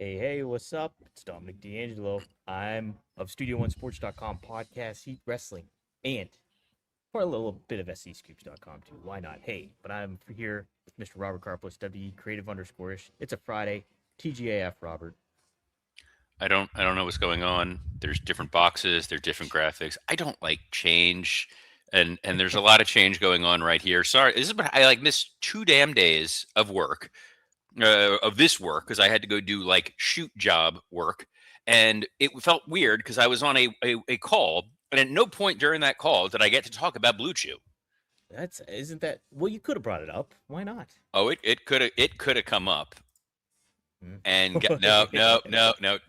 Hey, what's up? It's Dominic D'Angelo. I'm of Studio1Sports.com podcast, Heat Wrestling, and for a little bit of SCScoops.com too. Why not? Hey, but I'm here with Mr. Robert Carpos, WE Creative _ish. It's a Friday. TGAF, Robert. I don't know what's going on. There's different boxes, there's different graphics. I don't like change. And there's a lot of change going on right here. Sorry, this is what I like missed 2 damn days of work, of this work, because I had to go do like shoot job work. And it felt weird because I was on a call, and at no point during that call did I get to talk about Blue Chew. That's isn't that well? You could have brought it up. Why not? Oh, it could have come up. Hmm. And no,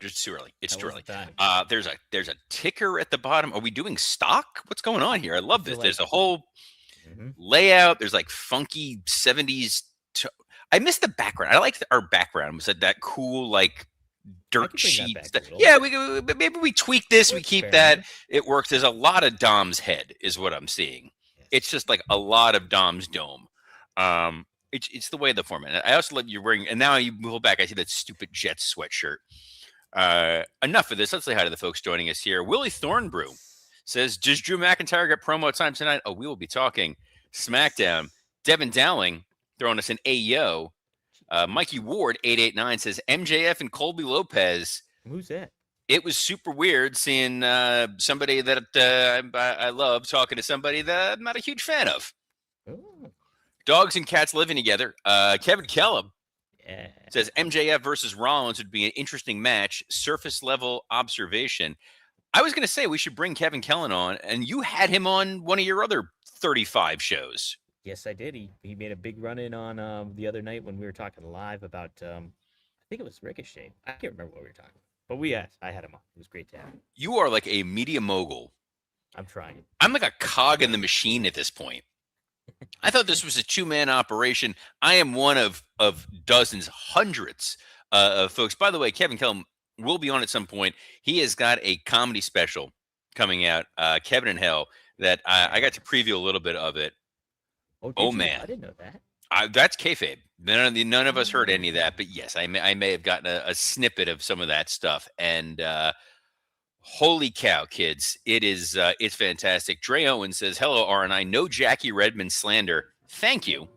it's too early. It's That too early. wasn't time. There's a ticker at the bottom. Are we doing stock? What's going on here? I I love feel this. like There's a whole hmm layout. There's like funky 70s. I miss the background. I like our background. Was that cool like I dirt could bring that sheets? back a little. Yeah, maybe we tweak this. We'll We keep that. experiment. It works. There's a lot of Dom's head, is what I'm seeing. It's Yes. just like a lot of Dom's dome. It's the way of the format. I also love you wearing, and now you pull back. I see that stupid Jets sweatshirt. Enough of this. Let's say hi to the folks joining us here. Willie Thornbrew says, "Does Drew McIntyre get promo time tonight?" Oh, we will be talking SmackDown. Devin Dowling throwing us an Ayo. Mikey Ward 889 says MJF and Colby Lopez. Who's that? It was super weird seeing somebody that I love talking to somebody that I'm not a huge fan of. Oh, Dogs and cats living together. Kevin Kellum yeah. says MJF versus Rollins would be an interesting match. Surface level observation. I was going to say we should bring Kevin Kellum on, and you had him on one of your other 35 shows. Yes, I did. He made a big run in on the other night when we were talking live about I think it was Ricochet. I can't remember what we were talking about. But I had him on. It was great to have him. You are like a media mogul. I'm trying. I'm like a cog in the machine at this point. I thought this was a two-man operation. I am one of dozens, hundreds of folks. By the way, Kevin Kellum will be on at some point. He has got a comedy special coming out, Kevin in Hell, that I got to preview a little bit of it. Oh, Oh did you? I man, didn't know that. that's kayfabe. None of us heard any of Oh. that, but yes, I may have gotten a snippet of some of that stuff. And holy cow, kids! It's fantastic. Dre Owen says, "Hello, RNI. No Jackie Redmond slander. Thank you."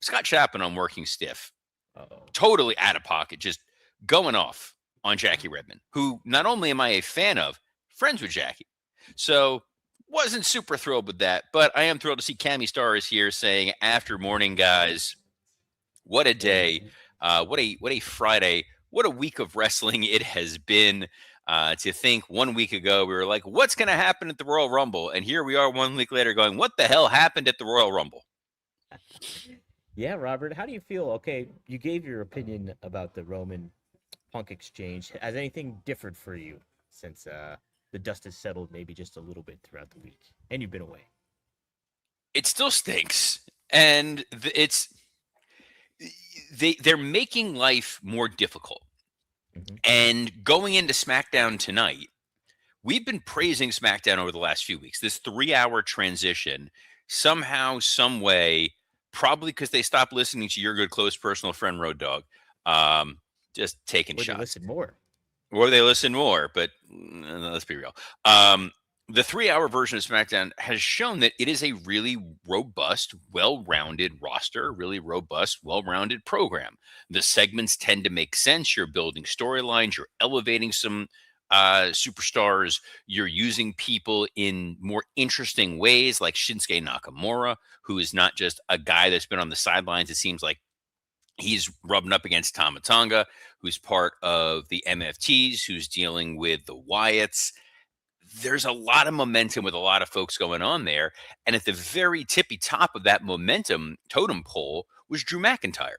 Scott Chapman on Working Stiff, Uh-oh. totally out of pocket, just going off on Jackie Redmond, who not only am I a fan of, friends with Jackie. So wasn't super thrilled with that, but I am thrilled to see Cammy Star is here saying, "After morning, guys, what a day, what a Friday, what a week of wrestling it has been." To think 1 week ago we were like, "What's going to happen at the Royal Rumble?" And here we are 1 week later, going, "What the hell happened at the Royal Rumble?" Yeah, Robert, how do you feel? Okay, you gave your opinion about the Roman Punk exchange. Has anything differed for you since the dust has settled maybe just a little bit throughout the week? And you've been away. It still stinks, and it's they're making life more difficult. Hmm. And going into SmackDown tonight, we've been praising SmackDown over the last few weeks. This 3 hour transition, somehow, some way, probably because they stopped listening to your good close personal friend Road Dogg, just taking Or they shots, listen more. or they listen more. But let's be real. The 3 hour version of SmackDown has shown that it is a really robust, well rounded roster, really robust, well rounded program. The segments tend to make sense. You're building storylines, you're elevating some superstars, you're using people in more interesting ways, like Shinsuke Nakamura, who is not just a guy that's been on the sidelines. It seems like he's rubbing up against Tama Tonga, who's part of the MFTs, who's dealing with the Wyatts. There's a lot of momentum with a lot of folks going on there. And at the very tippy top of that momentum totem pole was Drew McIntyre.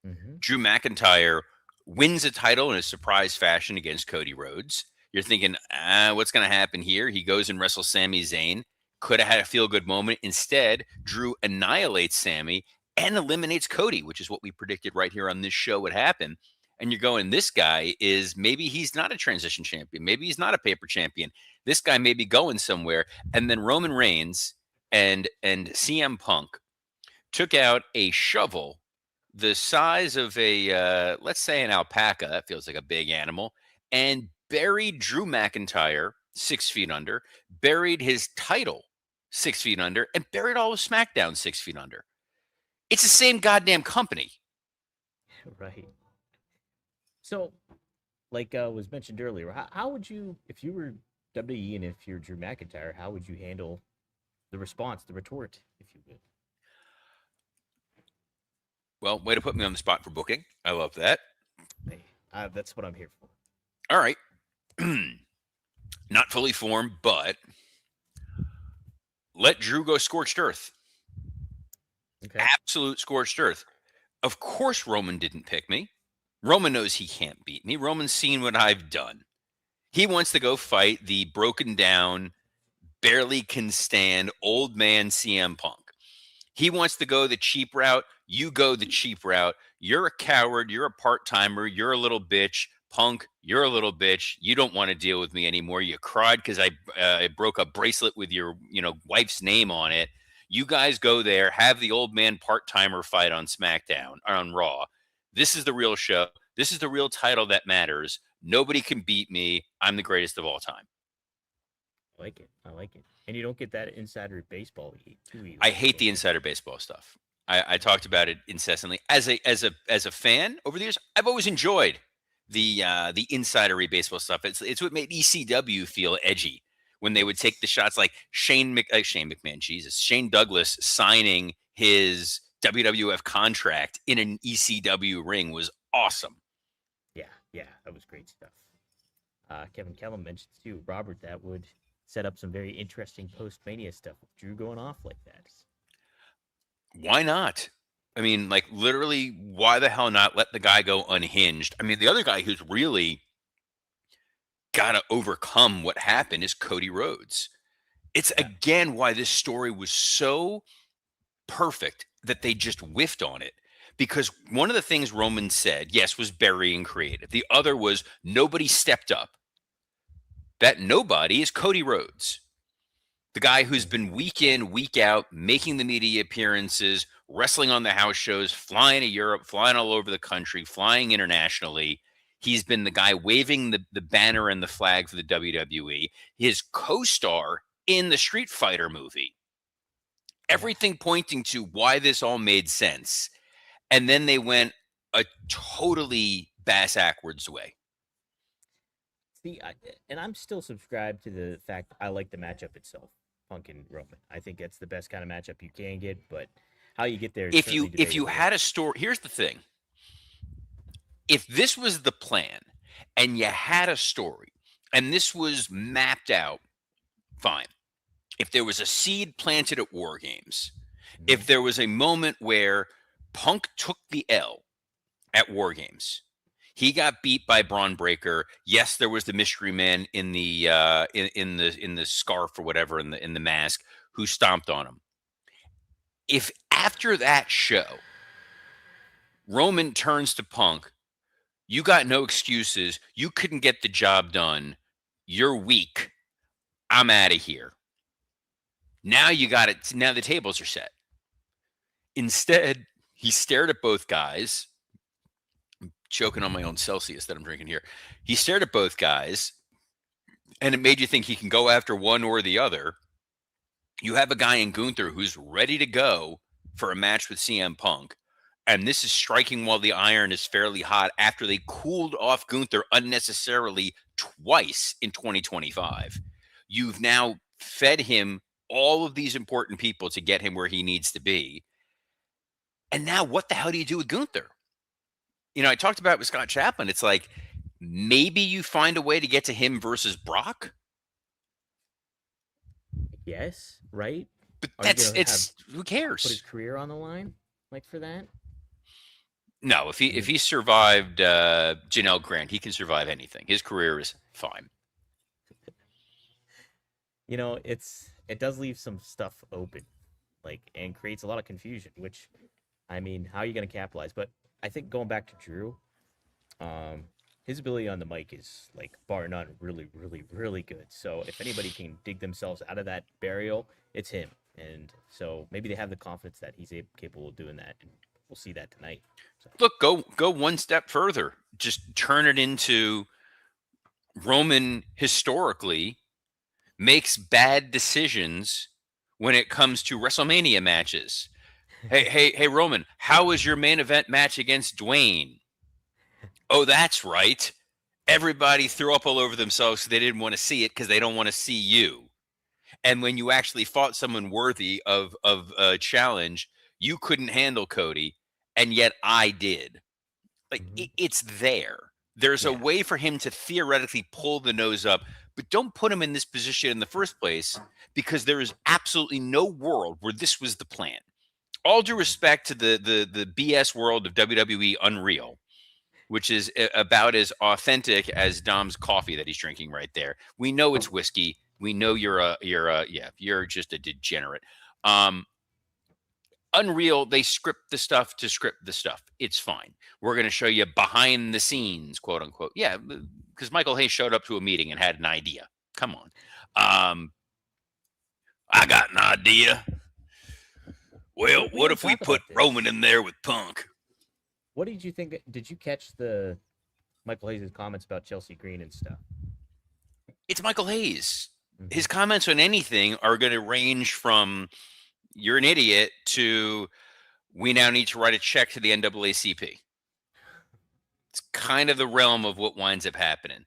Hmm. Drew McIntyre wins a title in a surprise fashion against Cody Rhodes. You're thinking, what's going to happen here? He goes and wrestles Sami Zayn. Could have had a feel good moment. Instead, Drew annihilates Sami and eliminates Cody, which is what we predicted right here on this show would happen. And you're going, this guy is, maybe he's not a transition champion. Maybe he's not a paper champion. This guy may be going somewhere. And then Roman Reigns and CM Punk took out a shovel the size of a, let's say, an alpaca, that feels like a big animal, and buried Drew McIntyre 6 feet under, buried his title 6 feet under, and buried all of SmackDown 6 feet under. It's the same goddamn company. Right. So, like was mentioned earlier, how would you, if you were WWE and if you're Drew McIntyre, how would you handle the response, the retort, if you will? Well, way to put me on the spot for booking. I love that. Hey, that's what I'm here for. All right. Not fully formed, but let Drew go scorched earth. Okay. Absolute scorched earth. Of course, Roman didn't pick me. Roman knows he can't beat me. Roman's seen what I've done. He wants to go fight the broken down, barely can stand old man CM Punk. He wants to go the cheap route. You go the cheap route. You're a coward. You're a part timer. You're a little bitch. Punk, you're a little bitch. You don't want to deal with me anymore. You cried because I broke a bracelet with your wife's name on it. You guys go there, have the old man part timer fight on SmackDown or on Raw. This is the real show. This is the real title that matters. Nobody can beat me. I'm the greatest of all time. I like it. I like it. And you don't get that insider baseball too easily. I hate the insider baseball stuff. I talked about it incessantly as a fan over the years. I've always enjoyed the insidery baseball stuff. It's what made ECW feel edgy when they would take the shots like Shane McMahon, Jesus, Shane Douglas signing his WWF contract in an ECW ring was awesome. Yeah, that was great stuff. Kevin Kellum mentioned too, Robert, that would set up some very interesting post-Mania stuff with Drew going off like that. Why not? I mean, like literally, why the hell not let the guy go unhinged? I mean, the other guy who's really got to overcome what happened is Cody Rhodes. It's again why this story was so perfect that they just whiffed on it. Because one of the things Roman said, yes, was burying creative. The other was nobody stepped up. That nobody is Cody Rhodes. The guy who's been week in, week out, making the media appearances, wrestling on the house shows, flying to Europe, flying all over the country, flying internationally. He's been the guy waving the banner and the flag for the WWE. His co-star in the Street Fighter movie. Everything pointing to why this all made sense. And then they went a totally bass-ackwards way. See, and I'm still subscribed to the fact I like the matchup itself, Punk and Roman. I think that's the best kind of matchup you can get, but how you get there is if you had a story, here's the thing. If this was the plan and you had a story and this was mapped out, fine. If there was a seed planted at War Games, if there was a moment where Punk took the L at War Games, he got beat by Braun Breaker. Yes, there was the mystery man in the in the scarf or whatever in the mask who stomped on him. If after that show, Roman turns to Punk, you got no excuses. You couldn't get the job done. You're weak. I'm out of here. Now you got it. Now the tables are set. Instead, he stared at both guys. I'm choking on my own Celsius that I'm drinking here. He stared at both guys, and it made you think he can go after one or the other. You have a guy in Gunther who's ready to go for a match with CM Punk. And this is striking while the iron is fairly hot after they cooled off Gunther unnecessarily twice in 2025. You've now fed him all of these important people to get him where he needs to be. And now what the hell do you do with Gunther? I talked about it with Scott Chaplin. It's like maybe you find a way to get to him versus Brock. Yes, right? But who cares? Put his career on the line, like for that? No, if he survived Janelle Grant, he can survive anything. His career is fine. It does leave some stuff open, and creates a lot of confusion. Which, I mean, how are you going to capitalize? But I think going back to Drew, his ability on the mic is bar none, really, really, really good. So if anybody can dig themselves out of that burial, it's him. And so maybe they have the confidence that he's capable of doing that. we'll see that tonight. So. Look, go one step further. Just turn it into Roman historically makes bad decisions when it comes to WrestleMania matches. Hey, Roman, how was your main event match against Dwayne? Oh, that's right. Everybody threw up all over themselves because they didn't want to see it because they don't want to see you. And when you actually fought someone worthy of a challenge, you couldn't handle Cody, and yet I did. Like Mm-hmm. it's there. There's a Yeah. way for him to theoretically pull the nose up, but don't put him in this position in the first place because there is absolutely no world where this was the plan. All due respect to the BS world of WWE Unreal, which is about as authentic as Dom's coffee that he's drinking right there. We know it's whiskey. We know you're just a degenerate. Unreal, they script the stuff to script the stuff. It's fine. We're going to show you behind the scenes, quote unquote. Yeah, because Michael Hayes showed up to a meeting and had an idea. Come on. I got an idea. Well, We what didn't if we talk put about this. Roman in there with Punk? What did you think? Did you catch the Michael Hayes' comments about Chelsea Green and stuff? It's Michael Hayes. Mm-hmm. His comments on anything are going to range from "you're an idiot" to "we now need to write a check to the NAACP." It's kind of the realm of what winds up happening.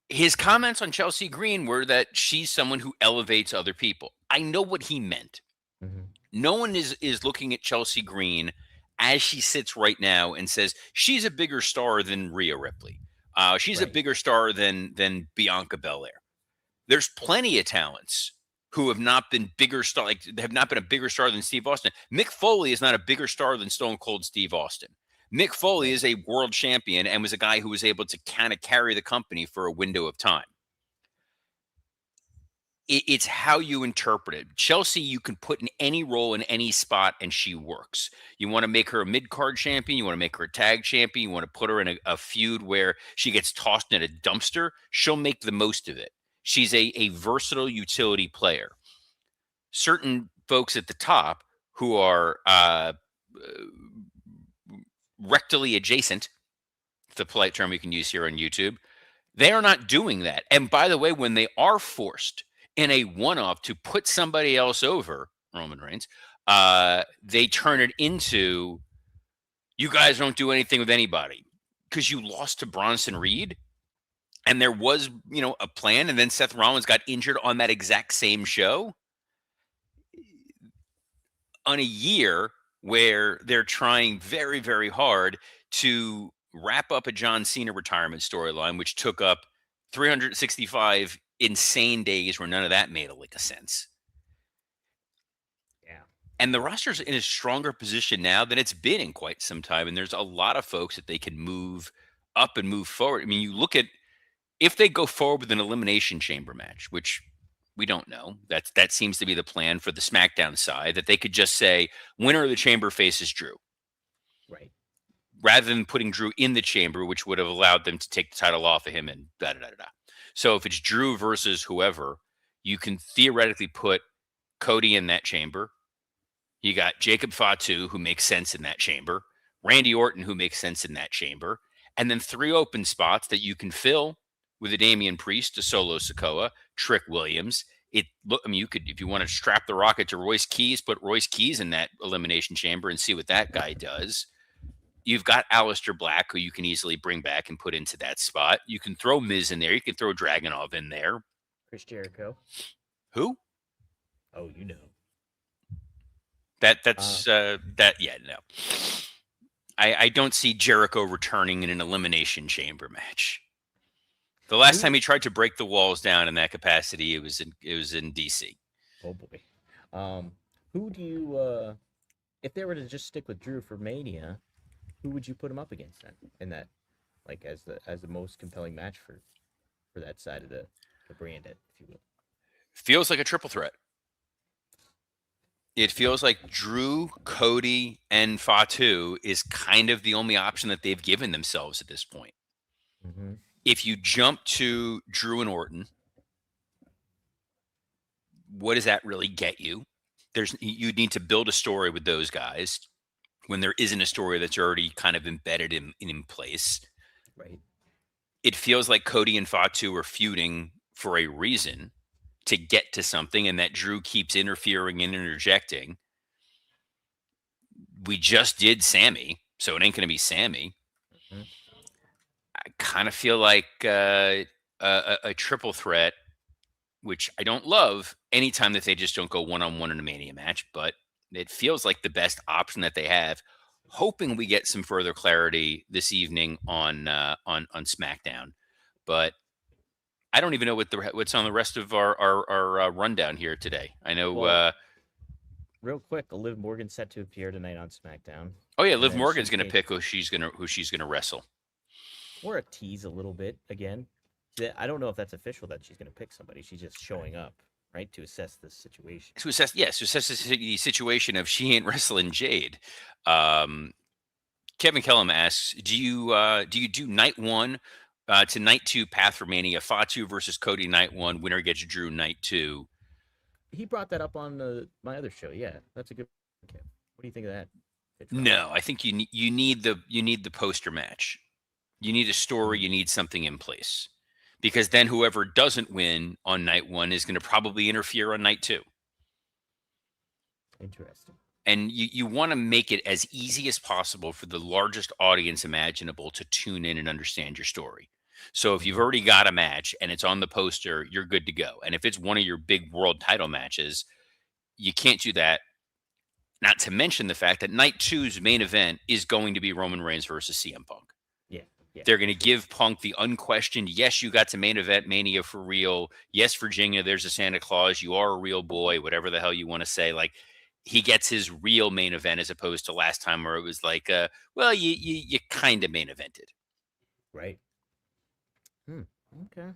His comments on Chelsea Green were that she's someone who elevates other people. I know what he meant. Mm-hmm. No one is looking at Chelsea Green as she sits right now and says she's a bigger star than Rhea Ripley. She's a Right. bigger star than Bianca Belair. There's plenty of talents who have not been bigger star, like have not been a bigger star than Steve Austin. Mick Foley is not a bigger star than Stone Cold Steve Austin. Mick Foley Right. is a world champion and was a guy who was able to kind of carry the company for a window of time. It's how you interpret it. Chelsea, you can put in any role in any spot, and she works. You want to make her a mid-card champion. You want to make her a tag champion. You want to put her in a feud where she gets tossed in a dumpster. She'll make the most of it. She's a versatile utility player. Certain folks at the top who are rectally adjacent, the polite term we can use here on YouTube, they are not doing that. And by the way, when they are forced in a one-off to put somebody else over, Roman Reigns, they turn it into, you guys don't do anything with anybody because you lost to Bronson Reed. And there was, a plan. And then Seth Rollins got injured on that exact same show. On a year where they're trying very, very hard to wrap up a John Cena retirement storyline, which took up 365 insane days where none of that made a lick of sense. Yeah. And the roster's in a stronger position now than it's been in quite some time. And there's a lot of folks that they can move up and move forward. I mean, you look at if they go forward with an elimination chamber match, which we don't know. That seems to be the plan for the SmackDown side, that they could just say winner of the chamber faces Drew, Right. rather than putting Drew in the chamber, which would have allowed them to take the title off of him and da da da da. So if it's Drew versus whoever, you can theoretically put Cody in that chamber. You got Jacob Fatu, who makes sense in that chamber, Randy Orton, who makes sense in that chamber, and then 3 open spots that you can fill with a Damian Priest, a Solo Sikoa, Trick Williams. You could, if you want to strap the rocket to Royce Keys, put Royce Keys in that elimination chamber and see what that guy does. You've got Aleister Black, who you can easily bring back and put into that spot. You can throw Miz in there. You can throw Dragunov in there. Chris Jericho. Who? Oh, you know. No. I don't see Jericho returning in an elimination chamber match. The last time he tried to break the walls down in that capacity, it was in DC. Oh boy. Who do you if they were to just stick with Drew for Mania, who would you put him up against then in that, like as the most compelling match for that side of the brand, if you will? Feels like a triple threat. It feels like Drew, Cody, and Fatu is kind of the only option that they've given themselves at this point. Mm-hmm. If you jump to Drew and Orton, what does that really get you? You need to build a story with those guys. when there isn't a story that's already kind of embedded in place. Right. It feels like Cody and Fatu are feuding for a reason to get to something, and that Drew keeps interfering and interjecting. We just did Sammy, so it ain't going to be Sammy. Mhm. I kind of feel like a triple threat, which I don't love anytime that they just don't go one on one in a Mania match, but it feels like the best option that they have. Hoping we get some further clarity this evening on SmackDown, but I don't even know what's on the rest of our rundown here today. I know. Well, real quick, Liv Morgan set to appear tonight on SmackDown, Oh yeah, and Liv then she Morgan's going to came pick who she's going to wrestle. or a tease a little bit again. I don't know if that's official that she's going to pick somebody. She's just showing up, right, to assess this situation. To assess the situation of she ain't wrestling Jade. Um, Kevin Kellum asks, do you do night one to night two Path for Mania, Fatu versus Cody night one, winner gets Drew night two? He brought that up on my other show. Yeah, that's a good. Okay. What do you think of that? Pitch, Robert? No, I think you need the poster match. You need a story. Mm, You need something in place, because then whoever doesn't win on night one is going to probably interfere on night two. interesting. And you want to make it as easy as possible for the largest audience imaginable to tune in and understand your story. So if you've Hmm. already got a match and it's on the poster, you're good to go. And if it's one of your big world title matches, you can't do that. Not to mention the fact that night two's main event is going to be Roman Reigns versus CM Punk. Yeah, yeah, They're going to absolutely. give Punk the unquestioned, yes, you got to main event Mania for real. Yes, Virginia, there's a Santa Claus. You are a real boy, whatever the hell you want to say. Like, he gets his real main event as opposed to last time where it was like, well, you kind of main evented. Right. Hmm. Okay.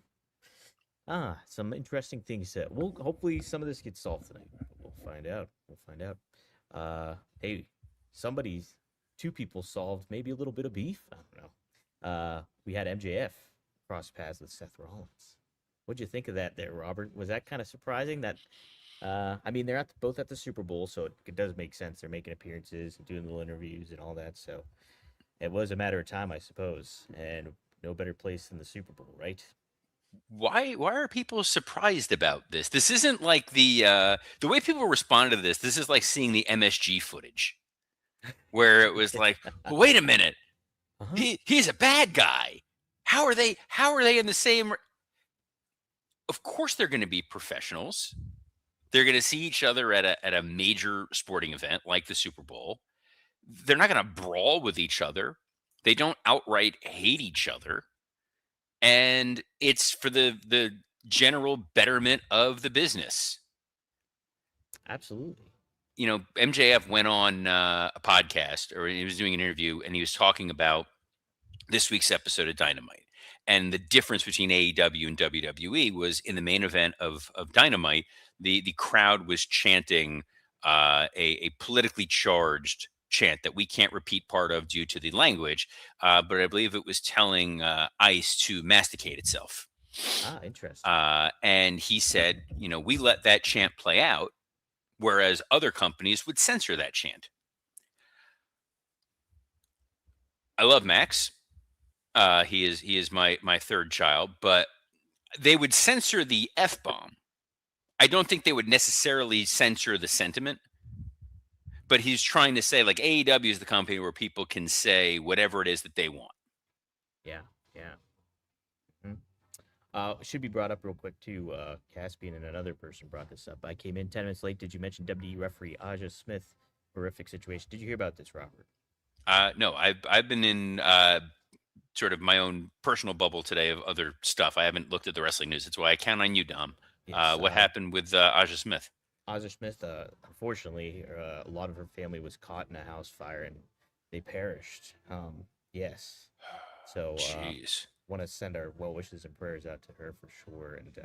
Some interesting things. We'll hopefully some of this gets solved tonight. We'll find out. We'll find out. Hey, somebody's two people solved maybe a little bit of beef. I don't know. We had MJF cross paths with Seth Rollins. What'd you think of that there, Robert? Was that kind of surprising? That I mean, they're both at the Super Bowl, so it does make sense. They're making appearances and doing little interviews and all that. So it was a matter of time, I suppose. And no better place than the Super Bowl, right? Why are people surprised about this? This isn't like the way people responded to this. This is like seeing the MSG footage where it was like, wait a minute, Uh huh. he's a bad guy. How are they in the same? Of course they're going to be professionals. They're going to see each other at a major sporting event like the Super Bowl. They're not going to brawl with each other. They don't outright hate each other, and it's for the general betterment of the business. Absolutely. MJF went on a podcast, or he was doing an interview, and he was talking about this week's episode of Dynamite. And the difference between AEW and WWE was in the main event of Dynamite, the crowd was chanting a politically charged chant that we can't repeat part of due to the language, but I believe it was telling ICE to masticate itself. Interesting. And he said, we let that chant play out, whereas other companies would censor that chant. I love Max. He is my third child, but they would censor the F bomb. I don't think they would necessarily censor the sentiment, but he's trying to say like AEW is the company where people can say whatever it is that they want. Yeah. Yeah. Mhm. Should be brought up real quick too. Caspian and another person brought this up. I came in 10 minutes late. Did you mention WWE referee Aja Smith? Horrific situation. Did you hear about this, Robert? No, I've been in sort of my own personal bubble today of other stuff. I haven't looked at the wrestling news. That's why I count on you, Dom. Yes. What happened with Aja Smith? Aja Smith. Unfortunately, a lot of her family was caught in a house fire and they perished. Yes. So, Jeez. want to send our well wishes and prayers out to her for sure. And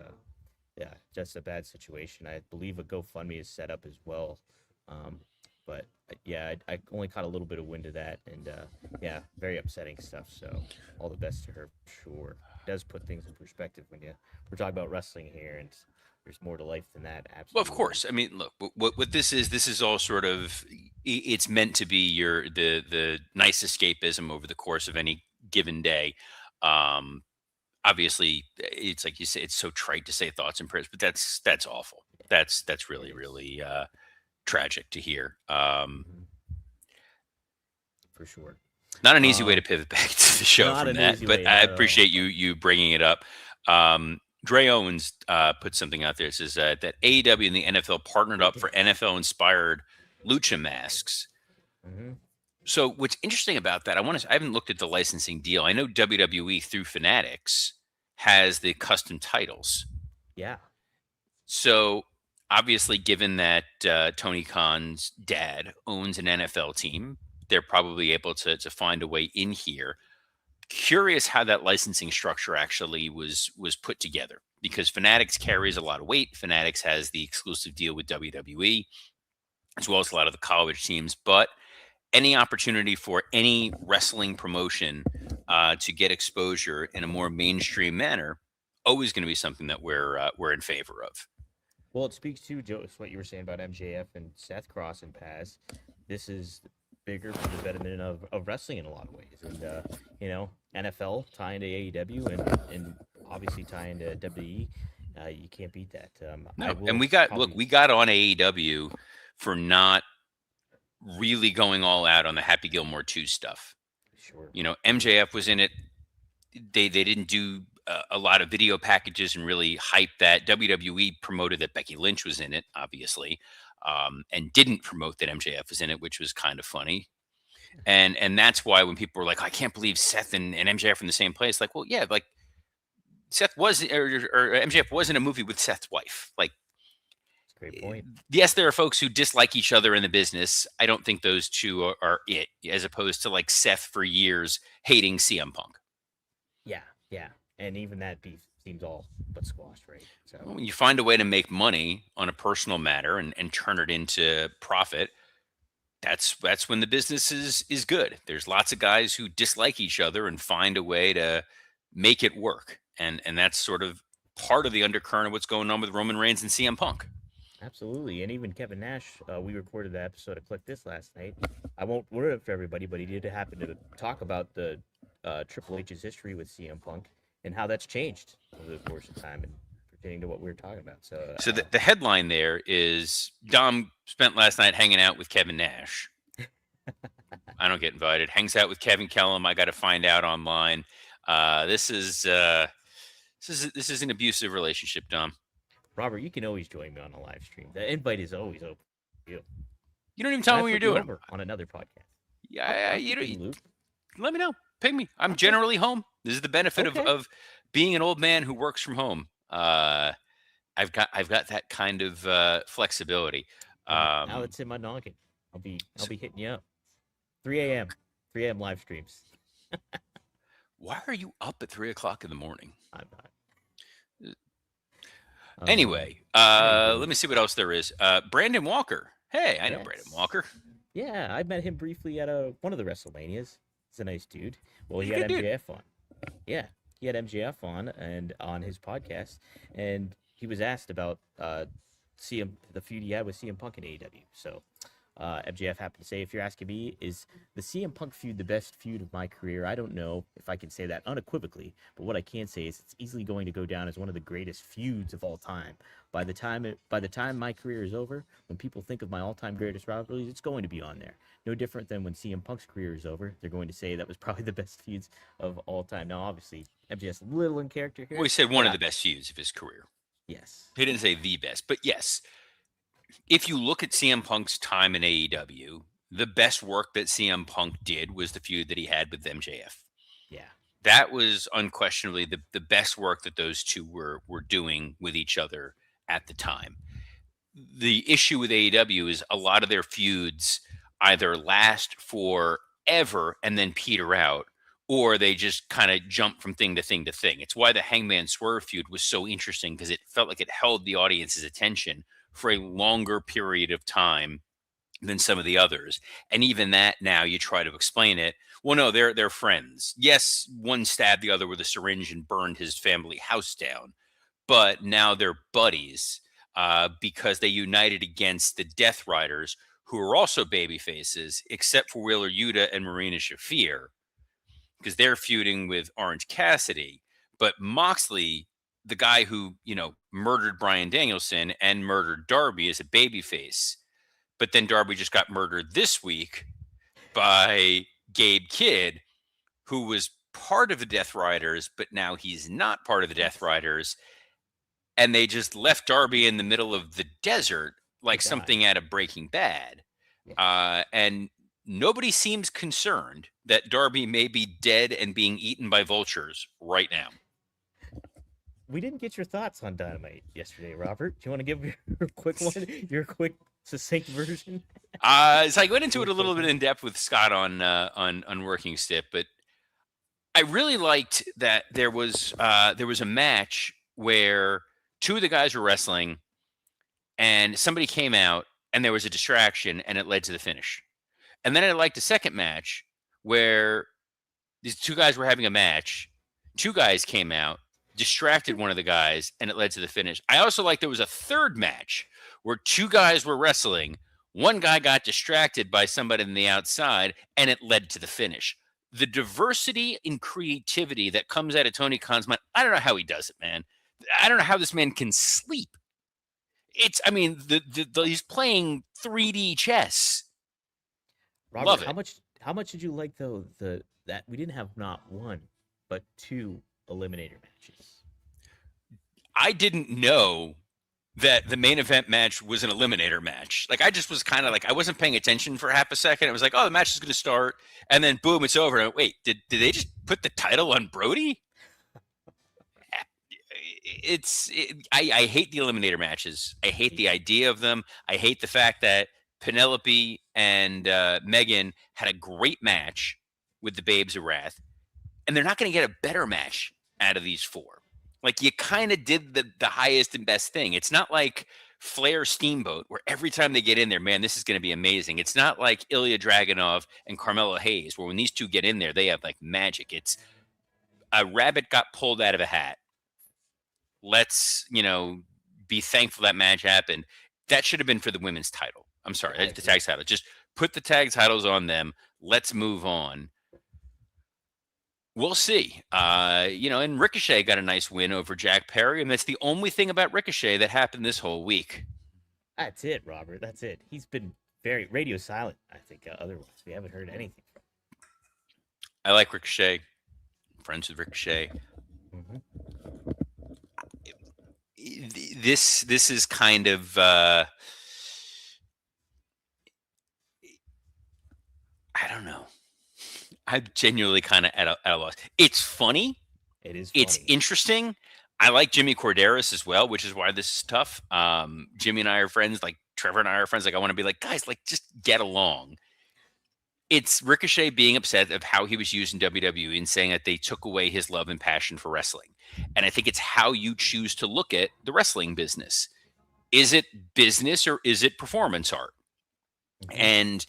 yeah, just a bad situation. I believe a GoFundMe is set up as well. Um, but yeah, I only caught a little bit of wind of that, and yeah, very upsetting stuff. So all the best to her, for sure. It does put things in perspective when we're talking about wrestling here, and there's more to life than that. Well, of Absolutely. course. I mean, look, what this is all sort of it's meant to be your the nice escapism over the course of any given day. Um, Obviously, it's like you say, it's so trite to say thoughts and prayers, but that's awful. That's It really is. really tragic to hear. Hmm. For sure. Not an easy way to Um, pivot back to the show Not from an that, easy but way, I not at all. appreciate you bringing it up. Dre Owens put something out there. It says that AEW and the NFL partnered They up did. for NFL inspired lucha masks. Hmm. So what's interesting about that, I haven't looked at the licensing deal. I know WWE through Fanatics has the custom titles. Yeah. So obviously, given that Tony Khan's dad owns an NFL team, they're probably able to find a way in here. Curious how that licensing structure actually was put together because Fanatics carries a lot of weight. Fanatics has the exclusive deal with WWE as well as a lot of the college teams, but any opportunity for any wrestling promotion to get exposure in a more mainstream manner, always going to be something that we're in favor of. Well, it speaks to Joe, it's what you were saying about MJF and Seth Cross and Paz. This is bigger for the betterment of wrestling in a lot of ways. And, NFL tying to AEW and obviously tying to WWE. You can't beat that. I No, and will we probably, got on AEW for not really going all out on the Happy Gilmore 2 stuff. sure. You know, MJF was in it. They didn't do a lot of video packages and really hype that. WWE promoted that Becky Lynch was in it, obviously, and didn't promote that MJF was in it, which was kind of funny. And that's why when people were like, I can't believe Seth and MJF are in the same place, like, well, yeah, like Seth was or MJF was in a movie with Seth's wife. Like, It's a great point. yes, there are folks who dislike each other in the business. I don't think those two are it, as opposed to like Seth for years hating CM Punk. Yeah, yeah. And even that beef seems all but squashed, right? So, Well, when you find a way to make money on a personal matter and turn it into profit, that's when the business is good. There's lots of guys who dislike each other and find a way to make it work. And that's sort of part of the undercurrent of what's going on with Roman Reigns and CM Punk. absolutely. And even Kevin Nash, we recorded the episode of Click This last night. I won't word it for everybody, but he did happen to talk about the Triple H's history with CM Punk and how that's changed over the course of time and pertaining to what we were talking about. So, So the headline there is Dom spent last night hanging out with Kevin Nash. I don't get invited. Hangs out with Kevin Kellum. I got to find out online. This is an abusive relationship, Dom. Robert, you can always join me on a live stream. The invite is always open for you. You don't even And tell I me what you're put you doing. over on another podcast. Yeah, I'll you keep know, you in the loop. let me know. Ping me. I'm Okay. generally home. This is the benefit Okay. of being an old man who works from home. I've got that kind of flexibility. Now Um, it's in my noggin. I'll so be hitting you up. 3 a.m. 3 a.m. live streams. why are you up at 3 o'clock in the morning? I'm not. Anyway, Anywho, let me see what else there is. Brandon Walker. Hey, I know Brandon yes. Walker. Yeah, I met him briefly at one of the WrestleManias. He's a nice dude. Well, He's he a had good dude. MJF on. Yeah, he had MJF on and on his podcast, and he was asked about CM the feud he had with CM Punk in AEW. So MJF happened to say, if you're asking me, is the CM Punk feud the best feud of my career? I don't know if I can say that unequivocally, but what I can say is it's easily going to go down as one of the greatest feuds of all time. By the time my career is over, when people think of my all-time greatest rivalries, it's going to be on there. No different than when CM Punk's career is over, they're going to say that was probably the best feuds of all time. Now, obviously, MJF's a little in character Well, he here, said one but of the best feuds of his career. yes, He didn't say the best, but yes, if you look at CM Punk's time in AEW, the best work that CM Punk did was the feud that he had with MJF. yeah, That was unquestionably the best work that those two were doing with each other at the time. The issue with AEW is a lot of their feuds either last forever and then peter out, or they just kind of jump from thing to thing to thing. It's why the Hangman Swerve feud was so interesting because it felt like it held the audience's attention for a longer period of time than some of the others. And even that now you try to explain it. Well, no, they're friends. Yes, one stabbed the other with a syringe and burned his family house down. but now they're buddies because they united against the Death Riders, who are also baby faces, except for Wheeler Yuta and Marina Shafir, because they're feuding with Orange Cassidy. But Moxley, the guy who, murdered Bryan Danielson and murdered Darby, is a babyface. But then Darby just got murdered this week by Gabe Kidd, who was part of the Death Riders, but now he's not part of the Death Riders. And they just left Darby in the middle of the desert like something out of Breaking Bad. And nobody seems concerned that Darby may be dead and being eaten by vultures right now. We didn't get your thoughts on Dynamite yesterday, Robert. Do you want to give your quick one, your quick, succinct version? So I went into it a little bit in depth with Scott on Working Stiff, but I really liked that there was a match where two of the guys were wrestling, and somebody came out, and there was a distraction, and it led to the finish. And then I liked a second match where these two guys were having a match. Two guys came out, distracted one of the guys, and it led to the finish. I also liked there was a third match where two guys were wrestling. One guy got distracted by somebody on the outside, and it led to the finish. The diversity and creativity that comes out of Tony Khan's mind, I don't know how he does it, man. I don't know how this man can sleep. He's playing 3D chess. Robert, Love it. How much did you like though that we didn't have not one but two eliminator matches? I didn't know that the main event match was an eliminator match. Like, I just was kind of like, I wasn't paying attention for half a second. I was like, oh, the match is going to start. And then boom, it's over. And wait, did they just put the title on Brody? I hate the eliminator matches. I hate the idea of them. I hate the fact that Penelope and Megan had a great match with the Babes of Wrath, and they're not going to get a better match out of these four. Like, you kind of did the highest and best thing. It's not like Flair Steamboat, where every time they get in there, man, this is going to be amazing. It's not like Ilya Dragunov and Carmelo Hayes, where when these two get in there, they have like magic. It's a rabbit got pulled out of a hat. Let's, be thankful that match happened. That should have been for the women's title. I'm sorry, the tag title. Just put the tag titles on them. Let's move on. We'll see. And Ricochet got a nice win over Jack Perry, and that's the only thing about Ricochet that happened this whole week. That's it, Robert. That's it. He's been very radio silent, I think, otherwise. We haven't heard anything from him. I like Ricochet. I'm friends with Ricochet. Mm-hmm. This is kind of I don't know. I'm genuinely kind of at a loss. It's funny. It is funny. It's interesting. I like Jimmy Corderas as well, which is why this is tough. Jimmy and I are friends. Like, Trevor and I are friends. Like, I want to be like, guys, like, just get along. It's Ricochet being upset of how he was used in WWE and saying that they took away his love and passion for wrestling. And I think it's how you choose to look at the wrestling business. Is it business or is it performance art? Mm-hmm. And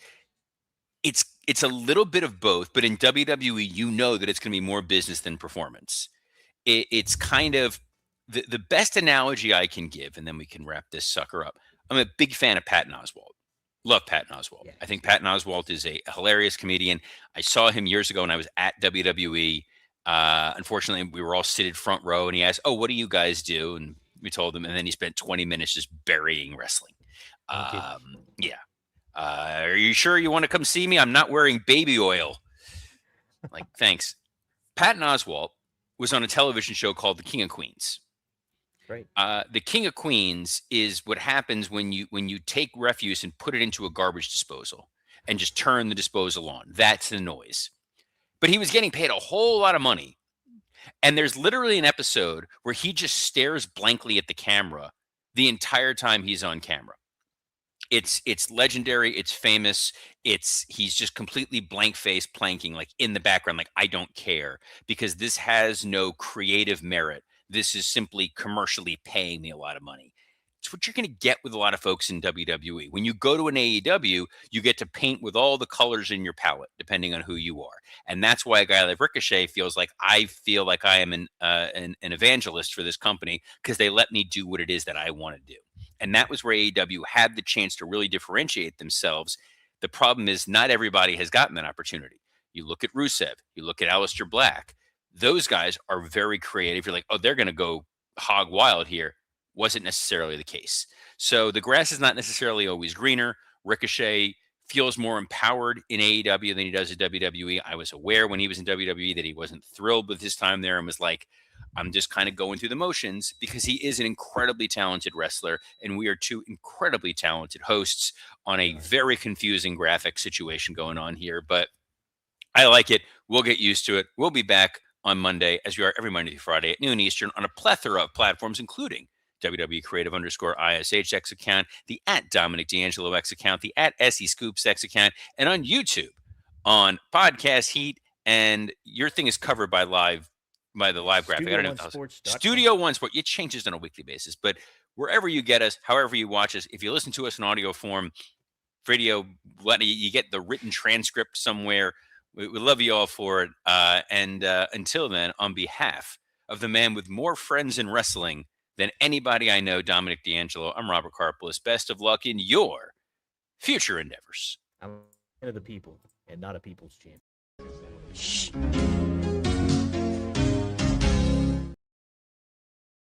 it's a little bit of both, but in WWE, you know that it's going to be more business than performance. It's kind of the best analogy I can give, and then we can wrap this sucker up. I'm a big fan of Patton Oswalt. Love Patton Oswalt. Yeah. I think Patton Oswalt is a hilarious comedian. I saw him years ago when I was at WWE. Unfortunately, we were all seated front row, and he asked, "Oh, what do you guys do?" And we told him, and then he spent 20 minutes just burying wrestling. Yeah. Are you sure you want to come see me? I'm not wearing baby oil. Like, thanks. Patton Oswalt was on a television show called The King of Queens. Right. The King of Queens is what happens when you take refuse and put it into a garbage disposal and just turn the disposal on. That's the noise. But he was getting paid a whole lot of money. And there's literally an episode where he just stares blankly at the camera the entire time he's on camera. It's legendary. It's famous. He's just completely blank face planking, like, in the background, like, I don't care, because this has no creative merit. This is simply commercially paying me a lot of money. It's what you're going to get with a lot of folks in WWE. When you go to an AEW, you get to paint with all the colors in your palette, depending on who you are. And that's why a guy like Ricochet feels like I am an evangelist for this company, because they let me do what it is that I want to do. And that was where AEW had the chance to really differentiate themselves. The problem is not everybody has gotten that opportunity. You look at Rusev, you look at Aleister Black. Those guys are very creative. You're like, oh, they're going to go hog wild here. Wasn't necessarily the case. So the grass is not necessarily always greener. Ricochet feels more empowered in AEW than he does at WWE. I was aware when he was in WWE that he wasn't thrilled with his time there and was like, I'm just kind of going through the motions, because he is an incredibly talented wrestler, and we are two incredibly talented hosts on a very confusing graphic situation going on here. But I like it. We'll get used to it. We'll be back on Monday, as we are every Monday through Friday at noon Eastern, on a plethora of platforms, including WWE Creative _ ISH account, the at Dominic D'Angelo X account, the at SE Scoops X account, and on YouTube on Podcast Heat. And your thing is covered by the live graphic. I don't know. Studio One Sport. It changes on a weekly basis, but wherever you get us, however you watch us, if you listen to us in audio form, video, you get the written transcript somewhere. We love you all for it. And until then, on behalf of the man with more friends in wrestling than anybody I know, Dominic D'Angelo, I'm Robert Karpolis. Best of luck in your future endeavors. I'm of the people and not a people's champion.